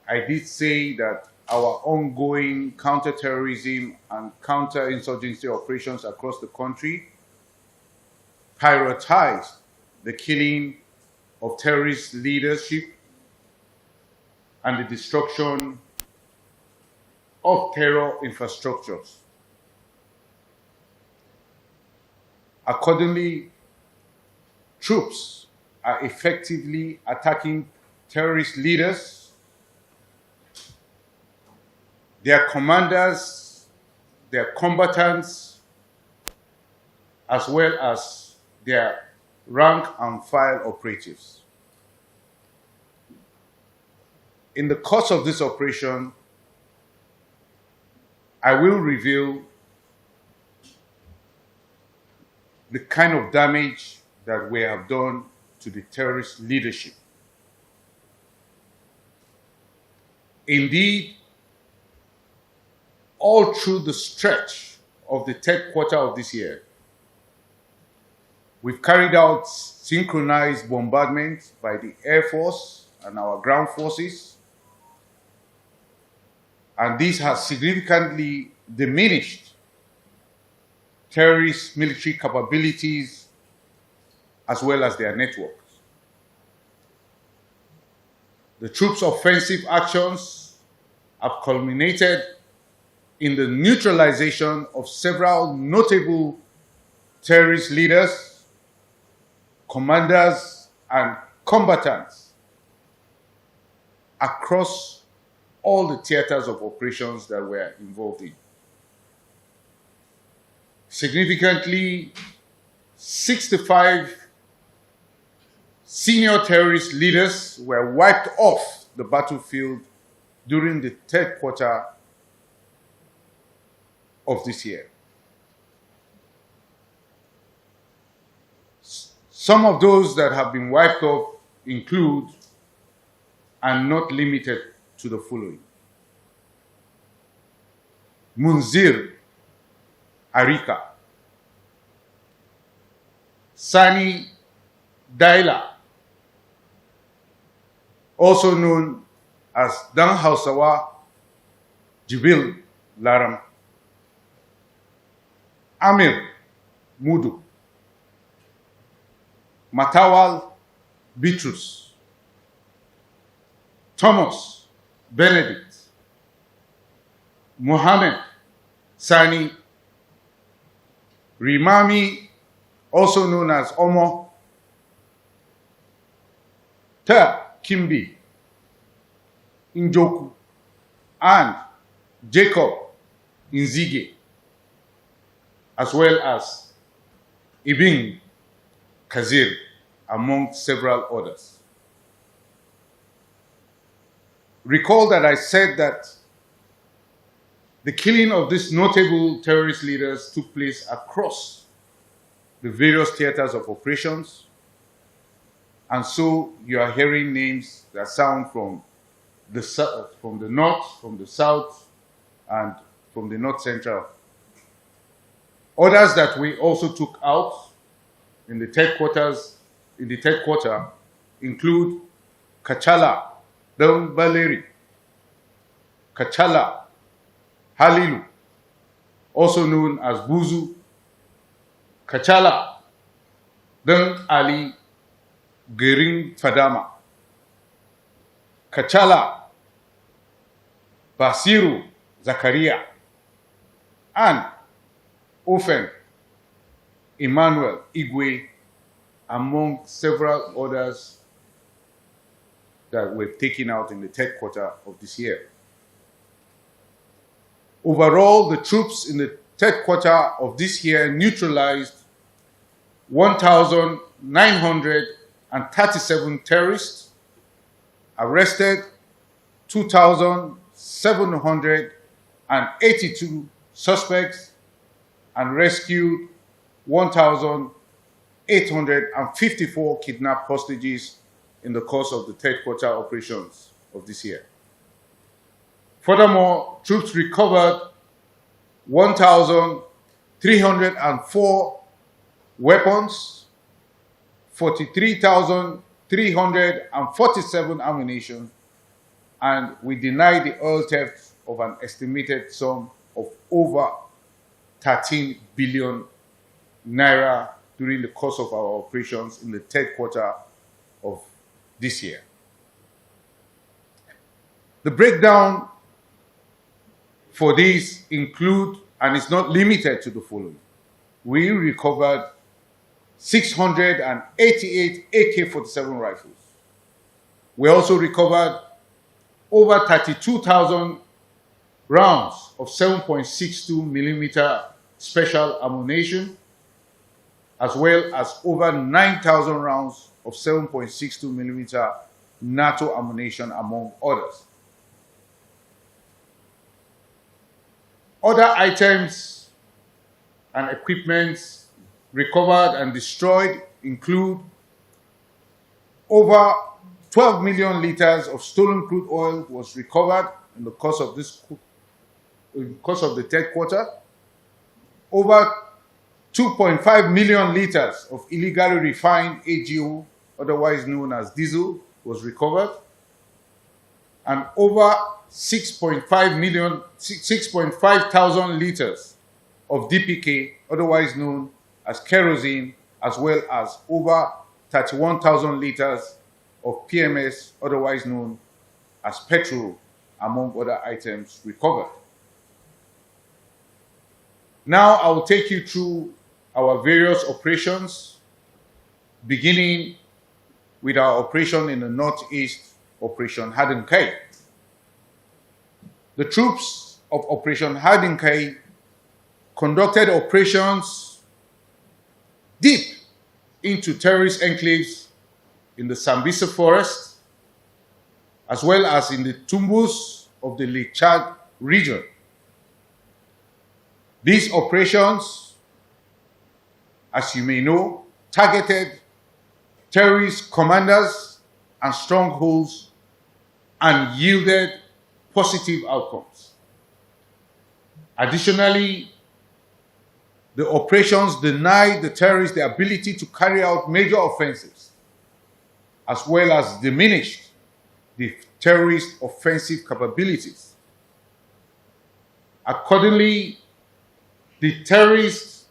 I did say that our ongoing counterterrorism and counterinsurgency operations across the country prioritize the killing of terrorist leadership and the destruction of terror infrastructures. Accordingly, troops are effectively attacking terrorist leaders, their commanders, their combatants, as well as their rank and file operatives. In the course of this operation, I will reveal the kind of damage that we have done to the terrorist leadership. Indeed, all through the stretch of the third quarter of this year, we've carried out synchronized bombardments by the Air Force and our ground forces, and this has significantly diminished terrorist military capabilities as well as their networks. The troops' offensive actions have culminated in the neutralization of several notable terrorist leaders, commanders, and combatants across all the theaters of operations that we're involved in. Significantly, 65 senior terrorist leaders were wiped off the battlefield during the third quarter of this year. Some of those that have been wiped off include, and not limited to, the following: Munzir Arika, Sani Daila, also known as Dan Hausawa Jibil Laram, Amir Mudu, Matawal Bitrus, Thomas Benedict, Mohammed Sani, Rimami, also known as Omo, Ta Kimbi, Njoku, and Jacob Nzige, as well as Ibn Kazir, among several others. Recall that I said that the killing of these notable terrorist leaders took place across the various theaters of operations, and so you are hearing names that sound from the north, from the south, and from the north central. Others that we also took out in the third quarter include Kachala Dambaleri, Kachala Halilu, also known as Buzu, Kachala Dan Ali Gering Fadama, Kachala Basiru Zakaria, and Ofen Emmanuel Igwe, among several others that were taken out in the third quarter of this year. Overall, the troops in the third quarter of this year neutralized 1,937 terrorists, arrested 2,782 suspects, and rescued 1,854 kidnapped hostages in the course of the third quarter operations of this year. Furthermore, troops recovered 1,304 weapons, 43,347 ammunition, and we denied the oil theft of an estimated sum of over 13 billion naira during the course of our operations in the third quarter of this year. The breakdown for these include, and is not limited to, the following. We recovered 688 AK-47 rifles. We also recovered over 32,000 rounds of 7.62 millimeter special ammunition, as well as over 9,000 rounds of 7.62 millimeter NATO ammunition, among others. Other items and equipment recovered and destroyed include over 12 million liters of stolen crude oil was recovered in the course of the third quarter. Over 2.5 million liters of illegally refined AGO, otherwise known as diesel, was recovered, and over 6.5 thousand liters of DPK, otherwise known as kerosene, as well as over 31,000 liters of PMS, otherwise known as petrol, among other items recovered. Now I will take you through our various operations, beginning with our operation in the Northeast, Operation Hadinkai. The troops of Operation Hadinkai conducted operations deep into terrorist enclaves in the Sambisa forest, as well as in the Tumbus of the Lake Chad region. These operations, as you may know, targeted terrorist commanders and strongholds and yielded positive outcomes. Additionally, the operations denied the terrorists the ability to carry out major offensives, as well as diminished the terrorist offensive capabilities. Accordingly, the terrorists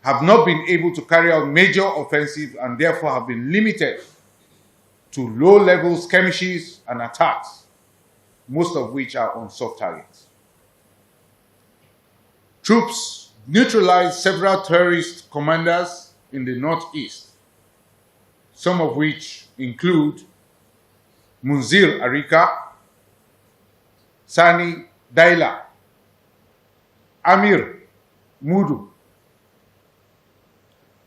have not been able to carry out major offensives and therefore have been limited to low-level skirmishes and attacks, most of which are on soft targets. Troops neutralized several terrorist commanders in the Northeast, some of which include Munzir Arika, Sani Daila, Amir Mudu,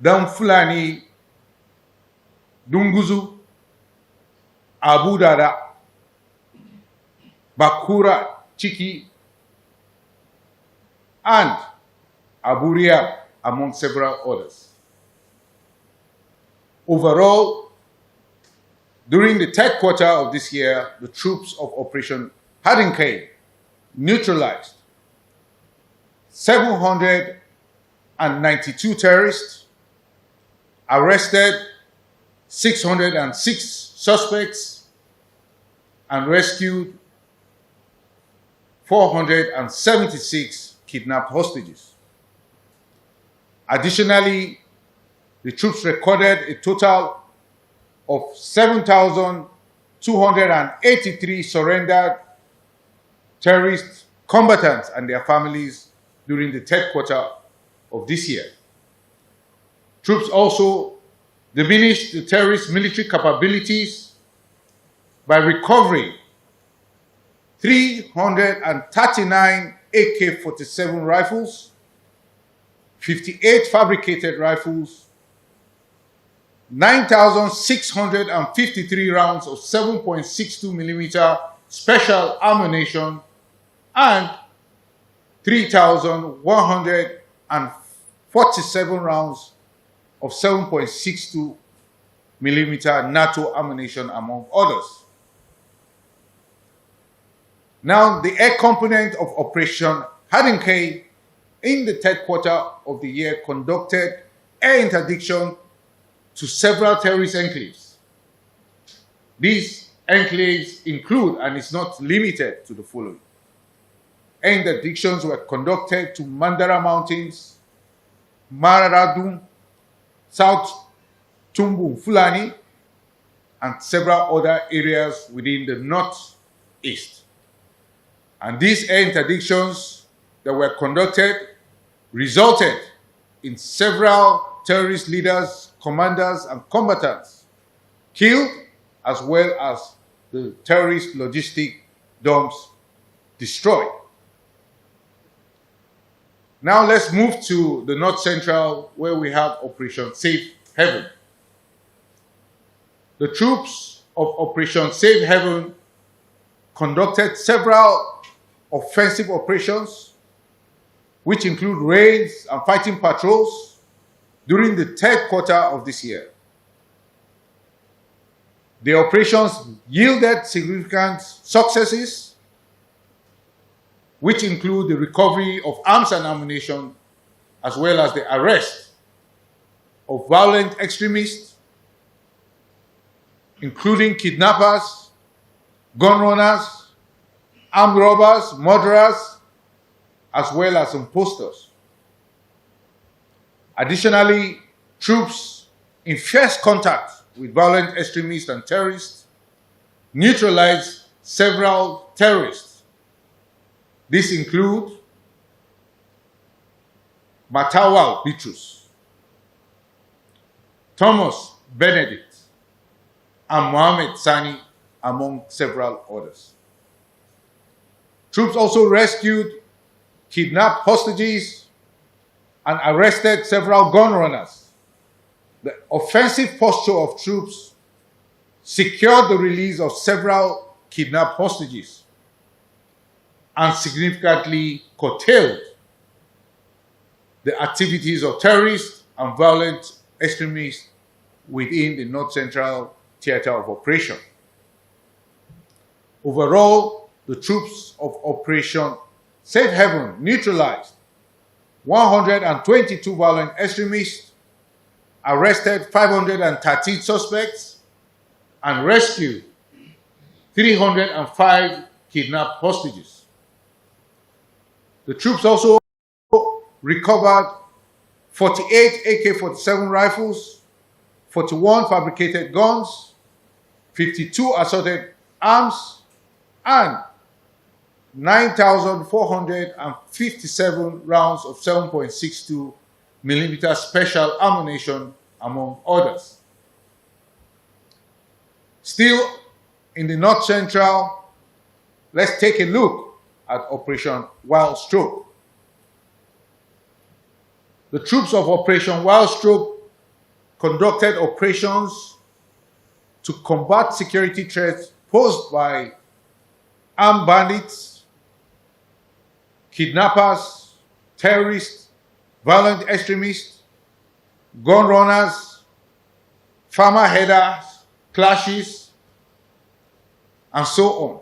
Damfulani Dunguzu, Abu Dada, Bakura Chiki, and Aburia, among several others. Overall, during the third quarter of this year, the troops of Operation Hadinkai neutralized 792 terrorists, arrested 606 suspects, and rescued 476 kidnapped hostages. Additionally, the troops recorded a total of 7,283 surrendered terrorist combatants and their families during the third quarter of this year. Troops also diminished the terrorist military capabilities by recovering 339 AK-47 rifles, 58 fabricated rifles, 9,653 rounds of 7.62 millimeter special ammunition, and 3,147 rounds of 7.62 millimeter NATO ammunition, among others. Now, the air component of Operation Hadinkai in the third quarter of the year conducted air interdiction to several terrorist enclaves. These enclaves include, and is not limited to, the following. Interdictions were conducted to Mandara Mountains, Maradun, South Tumbun Fulani, and several other areas within the northeast. And these interdictions that were conducted resulted in several terrorist leaders, commanders, and combatants killed, as well as the terrorist logistic dumps destroyed. Now let's move to the North Central, where we have Operation Safe Haven. The troops of Operation Safe Haven conducted several offensive operations, which include raids and fighting patrols during the third quarter of this year. The operations yielded significant successes, which include the recovery of arms and ammunition, as well as the arrest of violent extremists, including kidnappers, gun runners, armed robbers, murderers, as well as impostors. Additionally, troops in fierce contact with violent extremists and terrorists neutralized several terrorists. These include Matawal Bitrus, Thomas Benedict, and Mohammed Sani, among several others. Troops also rescued kidnapped hostages and arrested several gun runners. The offensive posture of troops secured the release of several kidnapped hostages and significantly curtailed the activities of terrorists and violent extremists within the North Central Theater of Operation. Overall, the troops of Operation Safe Haven neutralized 122 violent extremists, arrested 513 suspects, and rescued 305 kidnapped hostages. The troops also recovered 48 AK-47 rifles, 41 fabricated guns, 52 assorted arms, and 9,457 rounds of 7.62 millimeter special ammunition, among others. Still in the North Central, let's take a look at Operation Wild Stroke. The troops of Operation Wild Stroke conducted operations to combat security threats posed by armed bandits, kidnappers, terrorists, violent extremists, gun runners, farmer headers, clashes, and so on.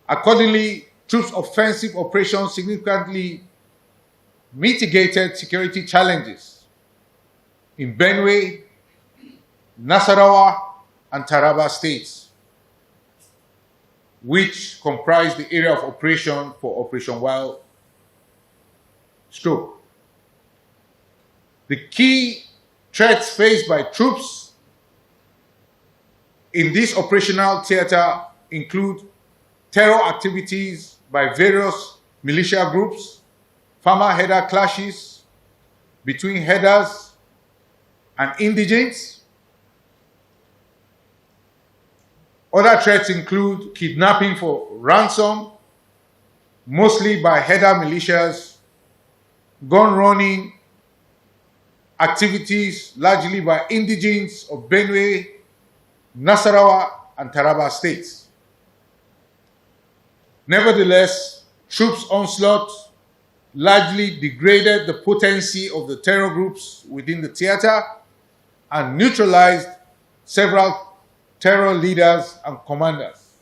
Accordingly, troops' offensive operations significantly mitigated security challenges in Benue, Nasarawa, and Taraba states, which comprise the area of operation for Operation Wild Stroke. The key threats faced by troops in this operational theater include terror activities by various militia groups, farmer header clashes between headers and indigents. Other threats include kidnapping for ransom, mostly by header militias, gun running activities largely by indigents of Benue, Nasarawa, and Taraba states. Nevertheless, troops' onslaught largely degraded the potency of the terror groups within the theater and neutralized several terror leaders and commanders.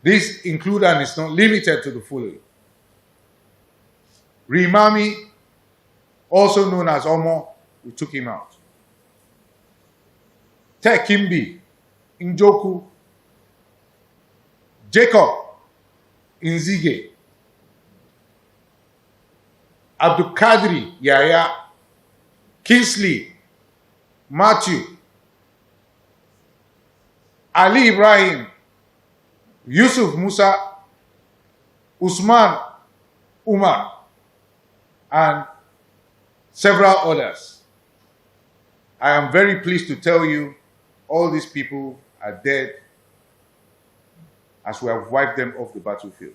These include, and is not limited to, the following: Rimami, also known as Omo, we took him out. Tekimbi, Njoku, Jacob Nzige, Abdulkadri Yaya, Kingsley Matthew, Ali Ibrahim, Yusuf Musa, Usman Umar, and several others. I am very pleased to tell you all these people are dead as we have wiped them off the battlefield.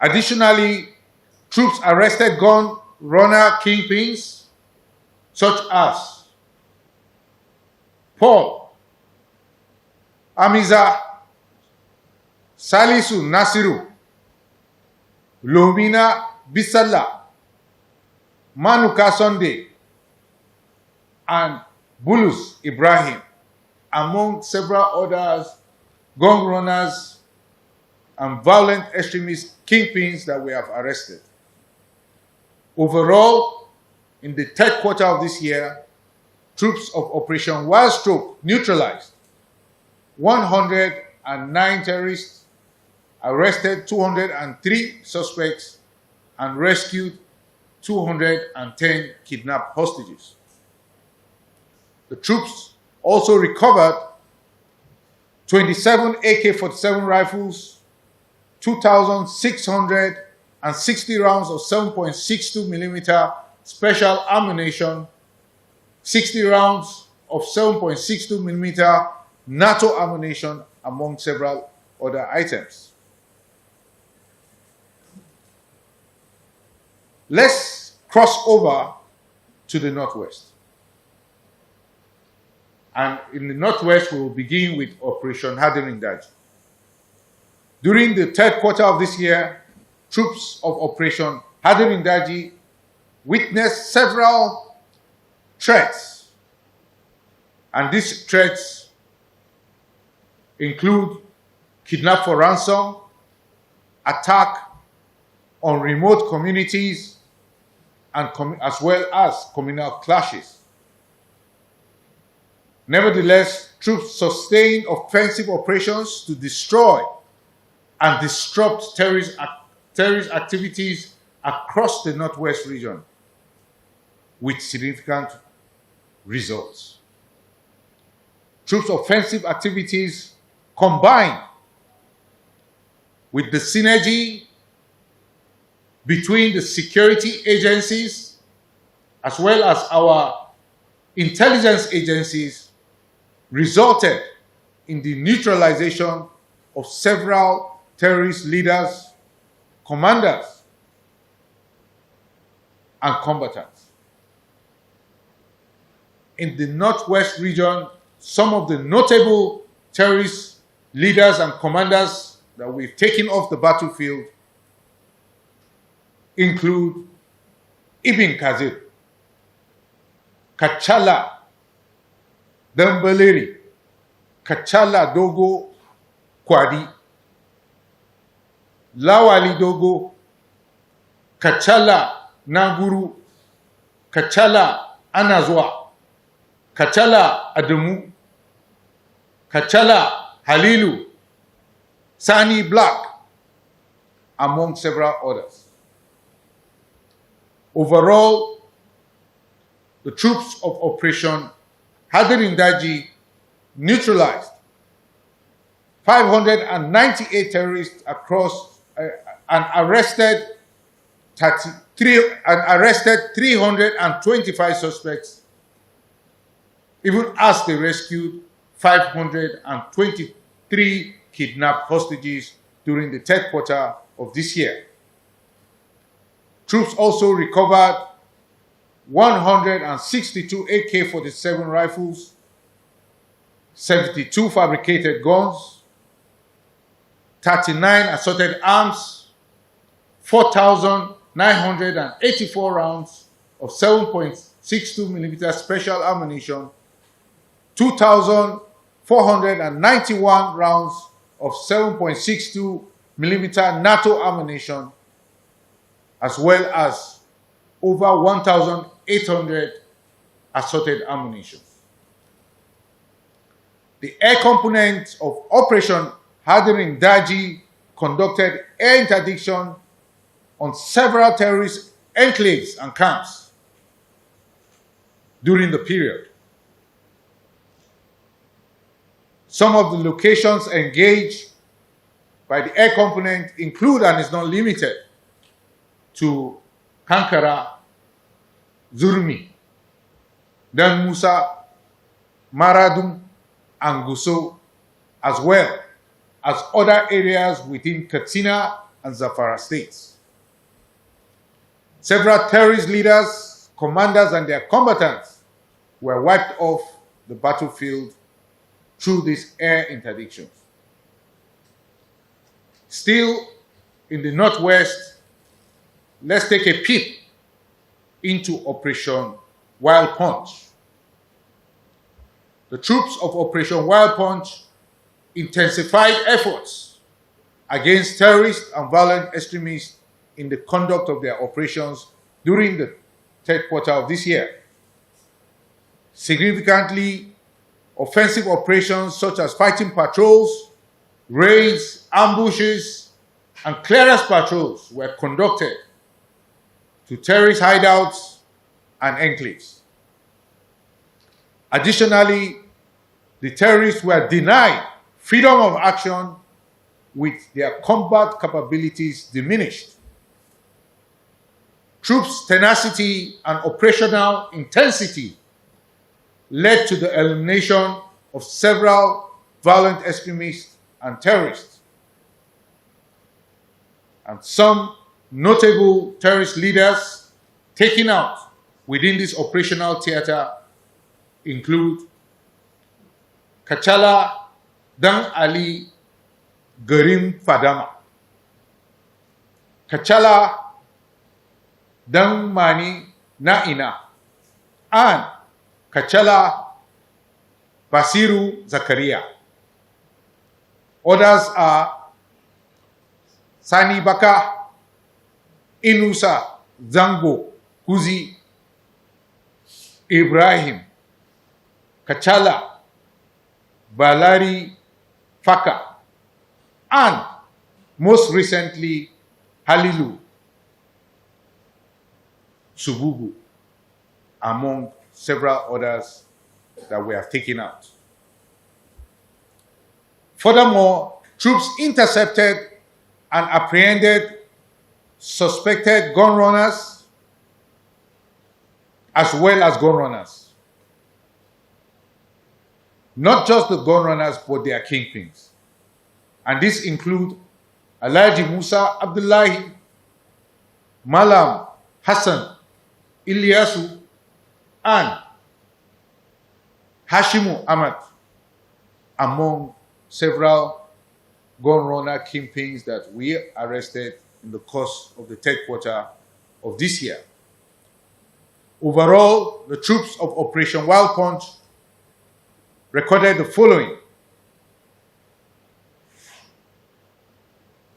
Additionally, troops arrested gun runner kingpins such as Paul Amiza, Salisu Nasiru, Lomina Bisala, Manuka Sunday, and Bulus Ibrahim, among several others, gun runners and violent extremist kingpins that we have arrested. Overall, in the third quarter of this year, troops of Operation Wild Stroke neutralized 109 terrorists, arrested 203 suspects, and rescued 210 kidnapped hostages. The troops also recovered 27 AK-47 rifles, 2,660 rounds of 7.62 millimeter special ammunition, 60 rounds of 7.62 millimeter NATO ammunition, among several other items. Let's cross over to the Northwest. And in the Northwest, we will begin with Operation Hardening Daji. During the third quarter of this year, troops of Operation Hardening Daji witnessed several threats. And these threats include kidnap for ransom, attack on remote communities, and as well as communal clashes. Nevertheless, troops sustained offensive operations to destroy and disrupt terrorist activities across the Northwest region with significant results. Troops' offensive activities combined with the synergy between the security agencies as well as our intelligence agencies resulted in the neutralization of several terrorist leaders, commanders, and combatants. In the Northwest region, some of the notable terrorist leaders and commanders that we've taken off the battlefield include Ibn Kazir, Kachala Dambaleri, Kachala Dogo Kwadi, Lawali Dogo, Kachala Naguru, Kachala Anazwa, Kachala Adamu, Kachala Halilu, Sani Black, among several others. Overall, the troops of Operation Hardening Daji neutralized 598 terrorists across and arrested 325 suspects, even as they rescued 523 kidnapped hostages during the third quarter of this year. Troops also recovered 162 AK-47 rifles, 72 fabricated guns, 39 assorted arms, 4,984 rounds of 7.62 millimeter special ammunition, 2,491 rounds of 7.62 millimeter NATO ammunition, as well as over 1,800 assorted ammunition. The air component of Operation Hadirin Daji conducted air interdiction on several terrorist enclaves and camps during the period. Some of the locations engaged by the air component include, and is not limited to, Kankara, Zurmi, Dan Musa, Maradum, and Gusau, as well as other areas within Katsina and Zamfara states. Several terrorist leaders, commanders, and their combatants were wiped off the battlefield through these air interdictions. Still in the Northwest, let's take a peep into Operation Wild Punch. The troops of Operation Wild Punch intensified efforts against terrorists and violent extremists in the conduct of their operations during the third quarter of this year. Significantly, offensive operations such as fighting patrols, raids, ambushes, and clearance patrols were conducted to terrorist hideouts and enclaves. Additionally, the terrorists were denied freedom of action with their combat capabilities diminished. Troops' tenacity and operational intensity led to the elimination of several violent extremists and terrorists. And some notable terrorist leaders taken out within this operational theater include Kachala Dan Ali Garim Fadama, Kachala Dan Mani Naina, and Kachala Basiru Zakaria. Others are Sani Baka, Inusa Zango Kuzi, Ibrahim, Kachala, Balari Faka, and most recently Halilu Subugu, among several others that we have taken out. Furthermore, troops intercepted and apprehended suspected gun runners as well as gun runners. Not just the gun runners, but their kingpins. And this include Alhaji Musa Abdullahi, Malam Hassan Ilyasu, and Hashimu Ahmad, among several gun runner kingpins that we arrested in the course of the third quarter of this year. Overall, the troops of Operation Wild Punch recorded the following.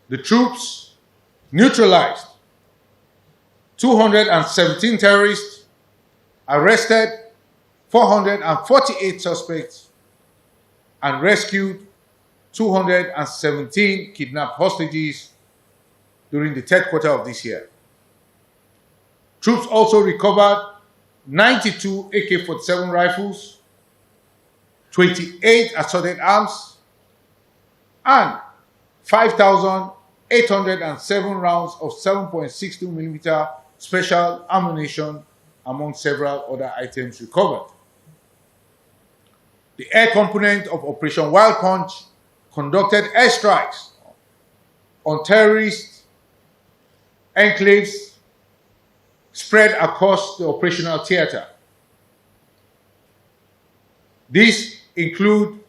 The troops neutralized 217 terrorists, arrested 448 suspects, and rescued 217 kidnapped hostages during the third quarter of this year. Troops also recovered 92 AK-47 rifles, 28 assorted arms, and 5,807 rounds of 7.62 millimeter special ammunition, among several other items recovered. The air component of Operation Wild Punch conducted airstrikes on terrorist enclaves spread across the operational theater. These include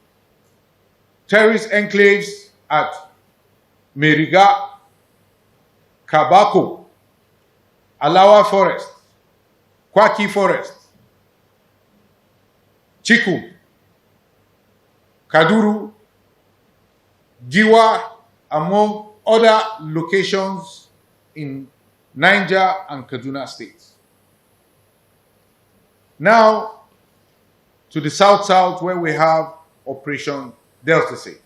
terrorist enclaves at Meriga, Kabako, Alawa Forest, Kwaki Forest, Chiku, Kaduru, Giwa, among other locations in Niger and Kaduna states. Now, to the south-south, where we have Operation Delta Safe.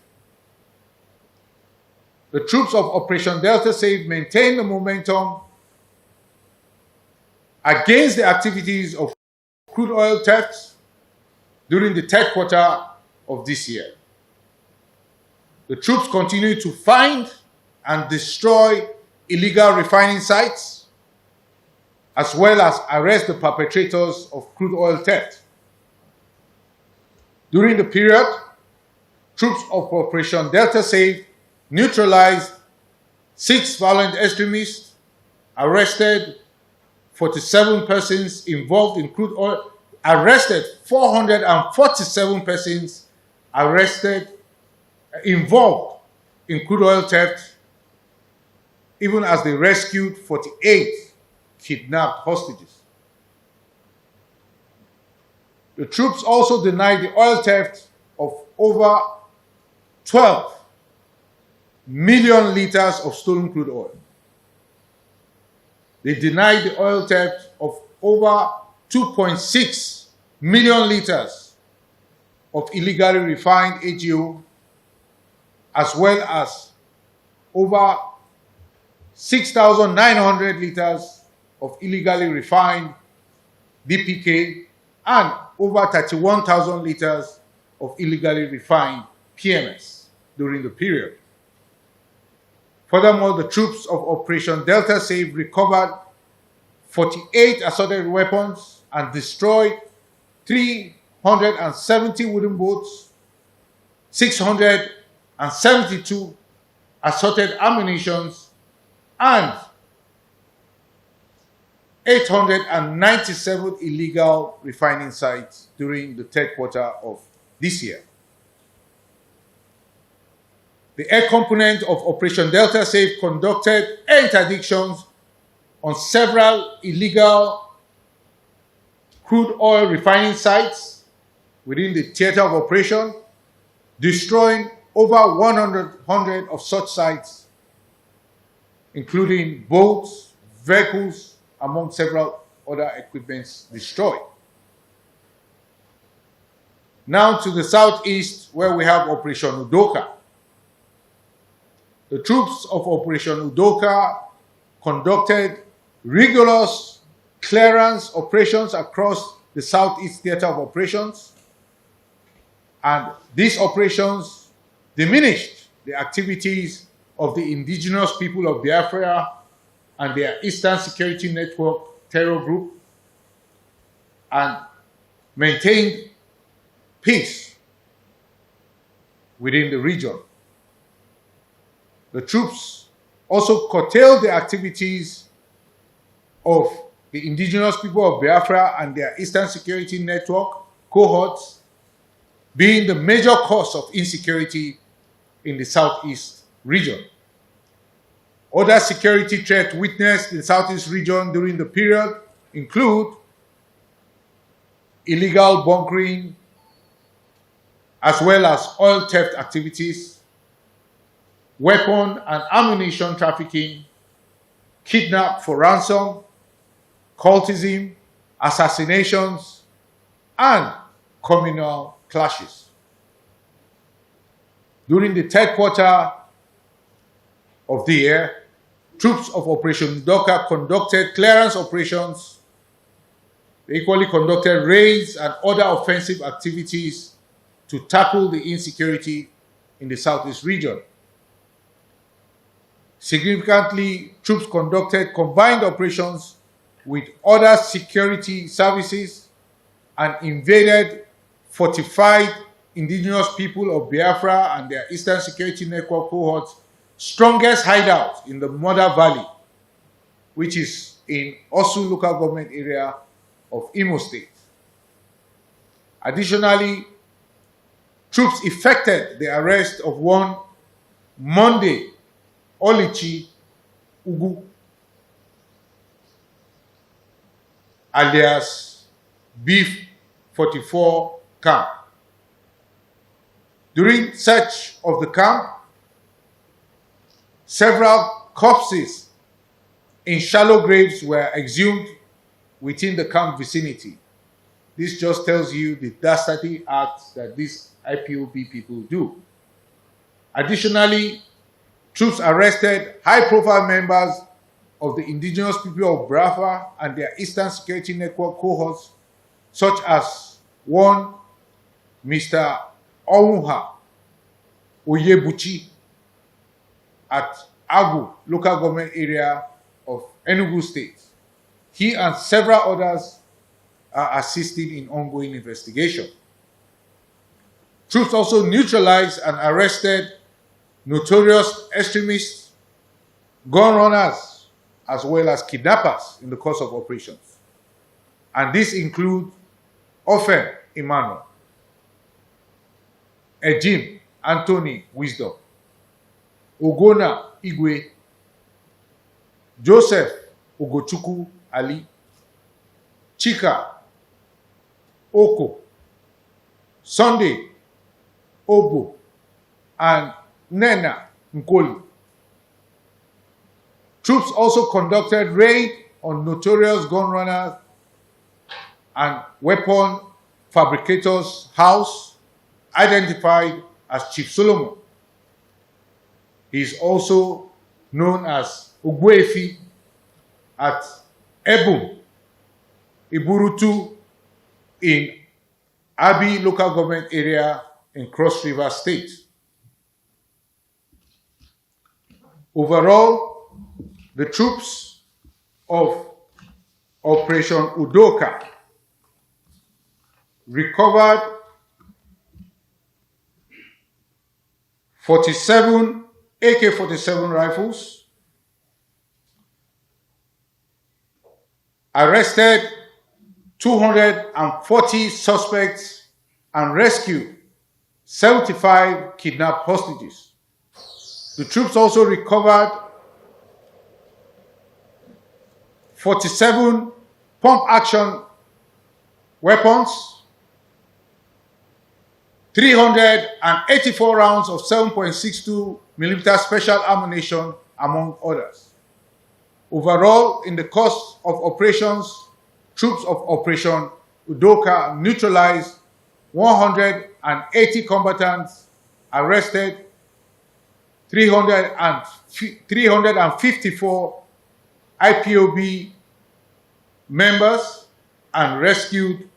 The troops of Operation Delta Safe maintained the momentum against the activities of crude oil theft during the third quarter of this year. The troops continued to find and destroy illegal refining sites, as well as arrest the perpetrators of crude oil theft. During the period, troops of Operation Delta Safe neutralized 6 violent extremists, arrested 47 persons involved in crude oil, arrested 447 persons involved in crude oil theft, even as they rescued 48 kidnapped hostages. The troops also denied the oil theft of over 12 million liters of stolen crude oil. They denied the oil theft of over 2.6 million liters of illegally refined AGO, as well as over 6,900 liters of illegally refined DPK and over 31,000 liters of illegally refined PMS during the period. Furthermore, the troops of Operation Delta Safe recovered 48 assorted weapons and destroyed 370 wooden boats, 672 assorted ammunitions, and 897 illegal refining sites during the third quarter of this year. The air component of Operation Delta Safe conducted air interdictions on several illegal crude oil refining sites within the theater of operation, destroying over 100 of such sites, including boats, vehicles, among several other equipments destroyed. Now to the southeast, where we have Operation Udoka. The troops of Operation Udoka conducted rigorous clearance operations across the southeast theater of operations, and these operations diminished the activities of the indigenous people of Biafra and their Eastern Security Network terror group, and maintained peace within the region. The troops also curtailed the activities of the indigenous people of Biafra and their Eastern Security Network cohorts, being the major cause of insecurity in the southeast region. Other security threats witnessed in the southeast region during the period include illegal bunkering, as well as oil theft activities, weapon and ammunition trafficking, kidnap for ransom, cultism, assassinations, and communal clashes. During the third quarter of the year, troops of Operation Udoka conducted clearance operations. They equally conducted raids and other offensive activities to tackle the insecurity in the southeast region. Significantly, troops conducted combined operations with other security services and invaded fortified indigenous people of Biafra and their Eastern Security Network cohorts' strongest hideout in the Mother Valley, which is in Osu local government area of Imo State. Additionally, troops effected the arrest of one Monday Olichi Ugu, alias Beef 44 camp. During search of the camp, several corpses in shallow graves were exhumed within the camp vicinity. This just tells you the dastardly acts that these IPOB people do. Additionally, troops arrested high-profile members of the indigenous people of Biafra and their Eastern Security Network cohorts, such as one Mr. Onwuha Oyebuchi at Agu local government area of Enugu State. He and several others are assisting in ongoing investigation. Troops also neutralized and arrested notorious extremists, gun runners, as well as kidnappers in the course of operations. And this includes Ofen Emmanuel, Ejim Anthony Wisdom, Ogona Igwe, Joseph Ogochukwu Ali, Chika Oko, Sunday Obo, and Nena Nkoli. Troops also conducted raid on notorious gun runners and weapon fabricators' house, identified as Chief Solomon. He is also known as Ogwefi at Ebum, Iburutu in Abi local government area in Cross River State. Overall, the troops of Operation Udoka recovered 47 AK-47 rifles, arrested 240 suspects, and rescued 75 kidnapped hostages. The troops also recovered 47 pump-action weapons, 384 rounds of 7.62 millimeter special ammunition, among others. Overall, in the course of operations, troops of Operation Udoka neutralized 180 combatants, arrested 354 IPOB members, and rescued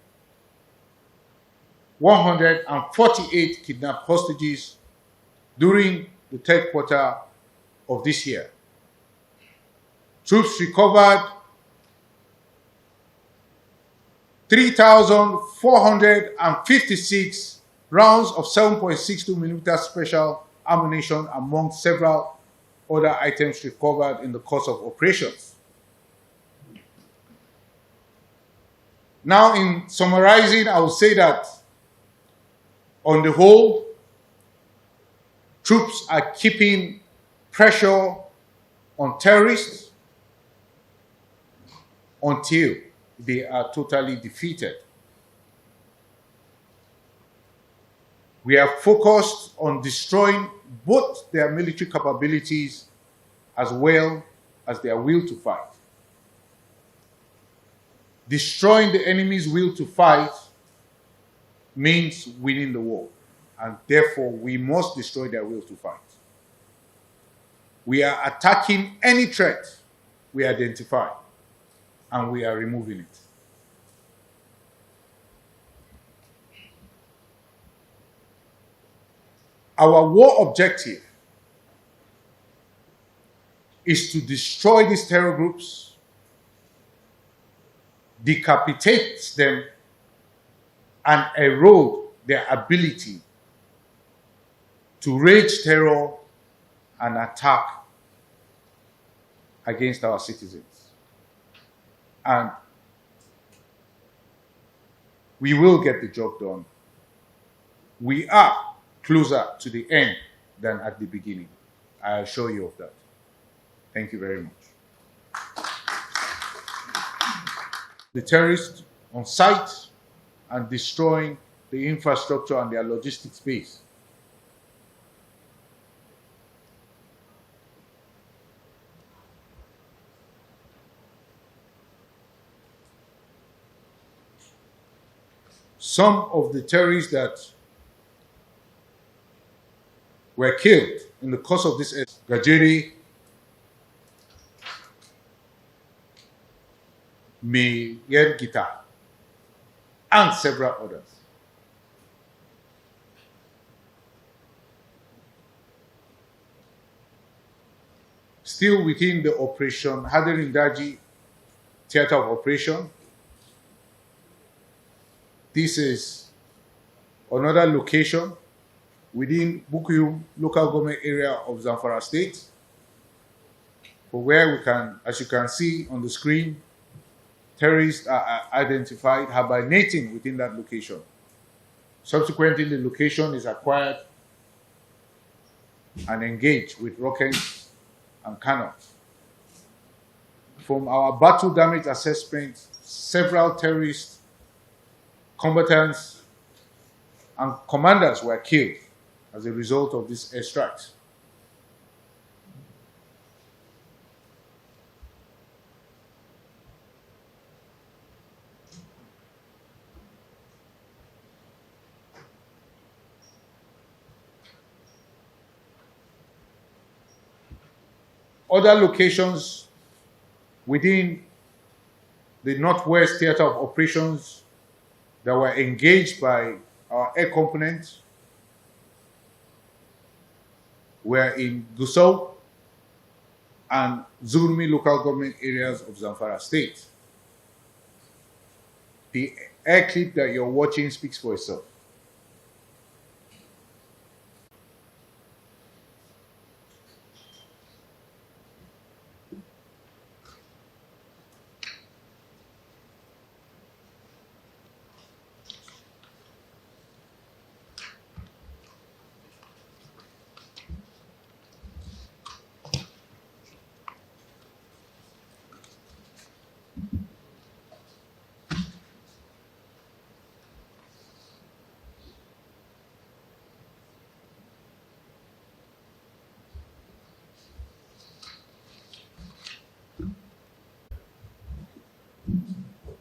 148 kidnapped hostages during the third quarter of this year. Troops recovered 3,456 rounds of 7.62 millimeter special ammunition, among several other items recovered in the course of operations. Now, in summarizing, I will say that on the whole, troops are keeping pressure on terrorists until they are totally defeated. We are focused on destroying both their military capabilities as well as their will to fight. Destroying the enemy's will to fight means winning the war, and therefore we must destroy their will to fight. We are attacking any threat we identify, and we are removing it. Our war objective is to destroy these terror groups, decapitate them, and erode their ability to wage terror and attack against our citizens. And we will get the job done. We are closer to the end than at the beginning. I assure you of that. Thank you very much. The terrorists on site and destroying the infrastructure and their logistics base. Some of the terrorists that were killed in the course of this Gajeri, Meyer Gita, and several others. Still within the Operation Hadarin Daji theater of operation, this is another location within Bukuyum local government area of Zamfara State, for where we can, as you can see on the screen, terrorists are identified hibernating within that location. Subsequently, the location is acquired and engaged with rockets and cannons. From our battle damage assessment, several terrorist combatants and commanders were killed as a result of this airstrike. Other locations within the Northwest Theater of Operations that were engaged by our air component were in Gusau and Zurmi local government areas of Zamfara State. The air clip that you're watching speaks for itself.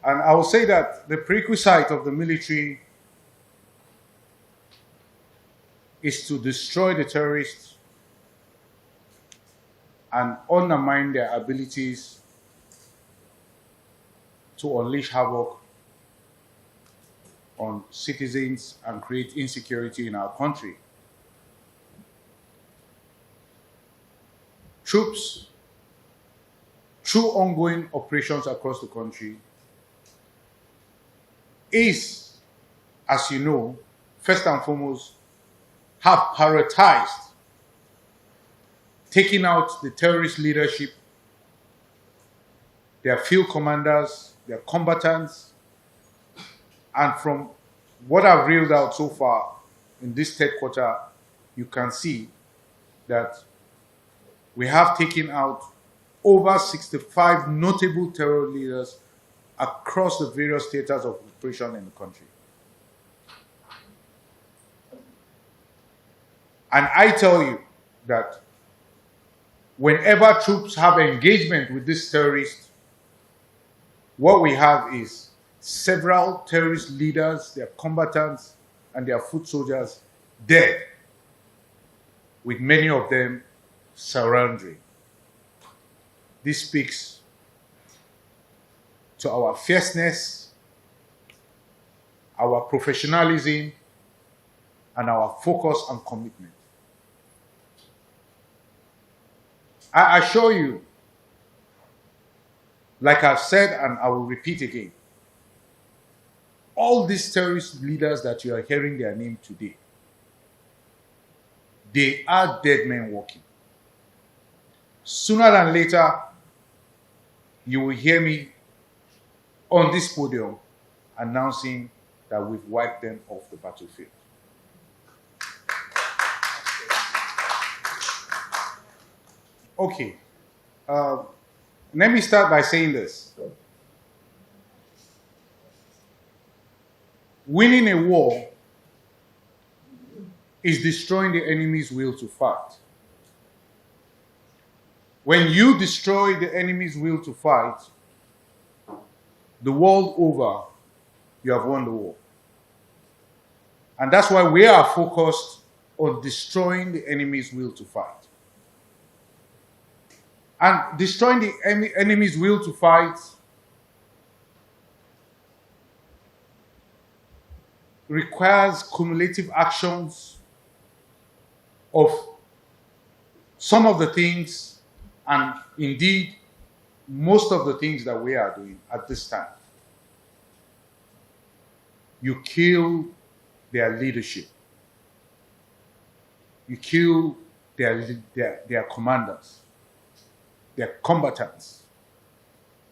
And I will say that the prerequisite of the military is to destroy the terrorists and undermine their abilities to unleash havoc on citizens and create insecurity in our country. Troops, through ongoing operations across the country, is, as you know, first and foremost, have prioritized taking out the terrorist leadership, their field commanders, their combatants, and from what I've reeled out so far in this third quarter, you can see that we have taken out over 65 notable terror leaders across the various theaters of operation in the country. And I tell you that whenever troops have engagement with these terrorists, what we have is several terrorist leaders, their combatants, and their foot soldiers dead, with many of them surrendering. This speaks to our fierceness, our professionalism, and our focus and commitment. I assure you, like I've said and I will repeat again, all these terrorist leaders that you are hearing their name today, they are dead men walking. Sooner than later, you will hear me on this podium announcing that we've wiped them off the battlefield. Okay, let me start by saying this. Winning a war is destroying the enemy's will to fight. When you destroy the enemy's will to fight, the world over, you have won the war. And that's why we are focused on destroying the enemy's will to fight. And destroying the enemy's will to fight requires cumulative actions of some of the things, and indeed most of the things that we are doing at this time. You kill their leadership. You kill their commanders, their combatants,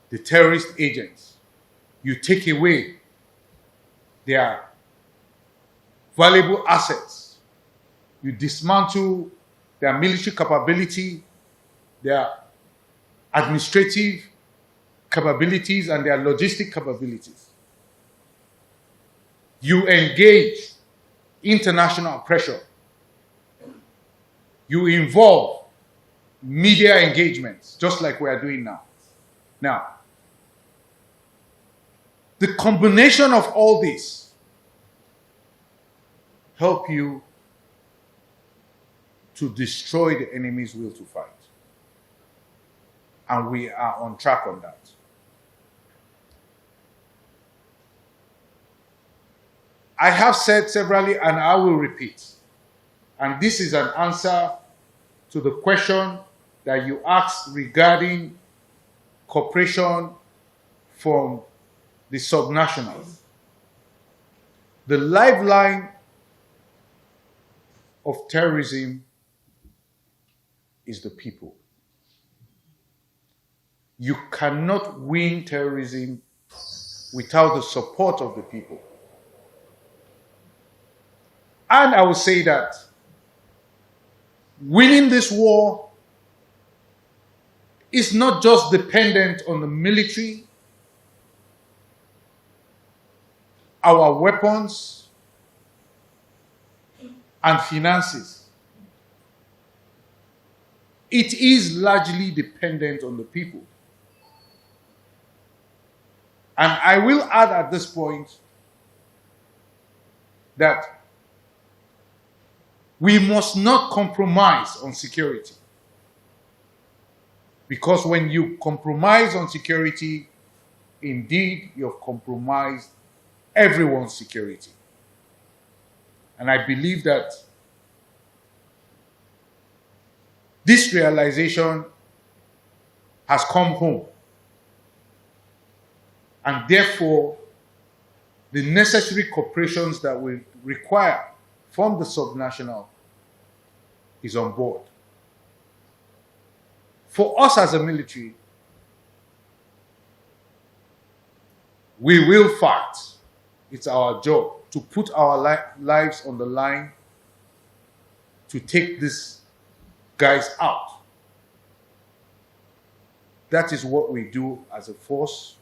the terrorist agents. You take away their valuable assets. You dismantle their military capability, their administrative capabilities, and their logistic capabilities. You engage international pressure. You involve media engagements, just like we are doing now. Now, the combination of all this help you to destroy the enemy's will to fight. And we are on track on that. I have said severally, and I will repeat, and this is an answer to the question that you asked regarding cooperation from the subnationals. The lifeline of terrorism is the people. You cannot win terrorism without the support of the people. And I will say that winning this war is not just dependent on the military, our weapons, and finances. It is largely dependent on the people. And I will add at this point that we must not compromise on security. Because when you compromise on security, indeed, you've compromised everyone's security. And I believe that this realization has come home. And therefore, the necessary cooperations that we require from the subnational is on board. For us as a military, we will fight. It's our job to put our lives on the line to take these guys out. That is what we do as a force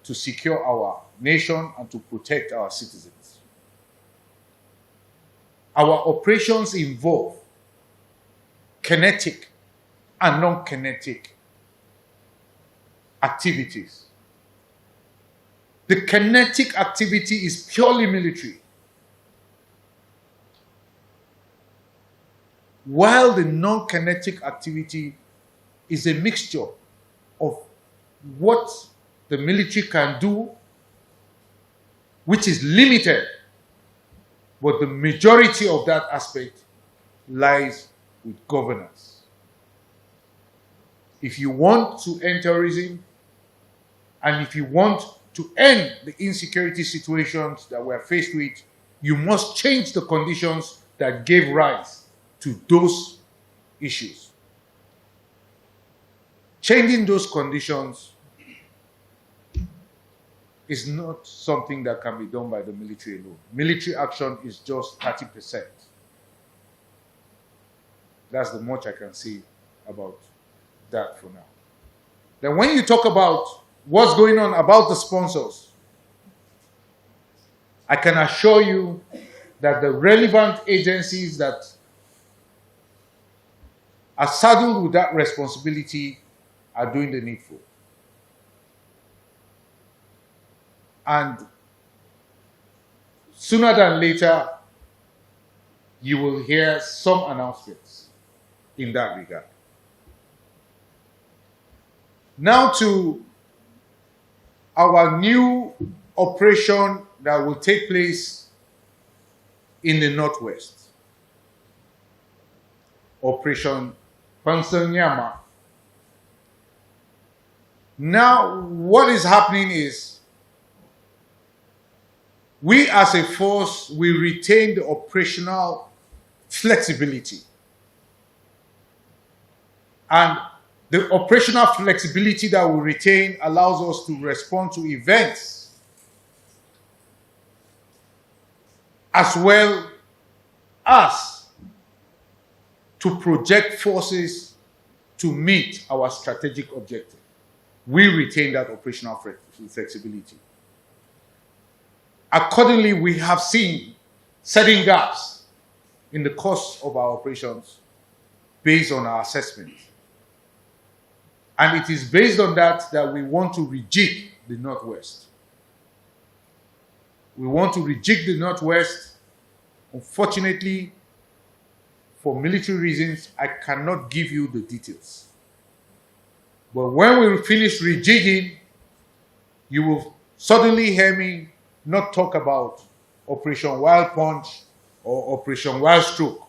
to secure our nation and to protect our citizens. Our operations involve kinetic and non-kinetic activities. The kinetic activity is purely military, while the non-kinetic activity is a mixture of what the military can do, which is limited, but the majority of that aspect lies with governance. If you want to end terrorism, and if you want to end the insecurity situations that we're faced with, you must change the conditions that gave rise to those issues. Changing those conditions is not something that can be done by the military alone. Military action is just 30%. That's the much I can say about that for now. Then when you talk about what's going on about the sponsors, I can assure you that the relevant agencies that are saddled with that responsibility are doing the needful. And sooner than later, you will hear some announcements in that regard. Now to our new operation that will take place in the Northwest. Operation Pansanyama. Now, what is happening is, we as a force, we retain the operational flexibility. And the operational flexibility that we retain allows us to respond to events as well as to project forces to meet our strategic objective. We retain that operational flexibility. Accordingly, we have seen certain gaps in the course of our operations based on our assessment. And it is based on that we want to rejig the Northwest. We want to rejig the Northwest. Unfortunately, for military reasons, I cannot give you the details. But when we finish rejigging, you will suddenly hear me not talk about Operation Wild Punch or Operation Wild Stroke.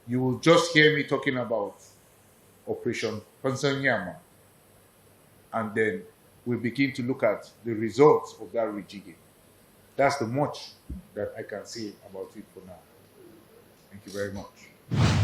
You will just hear me talking about Operation Pansanyama. And then we begin to look at the results of that rejigging. That's the much that I can say about it for now. Thank you very much.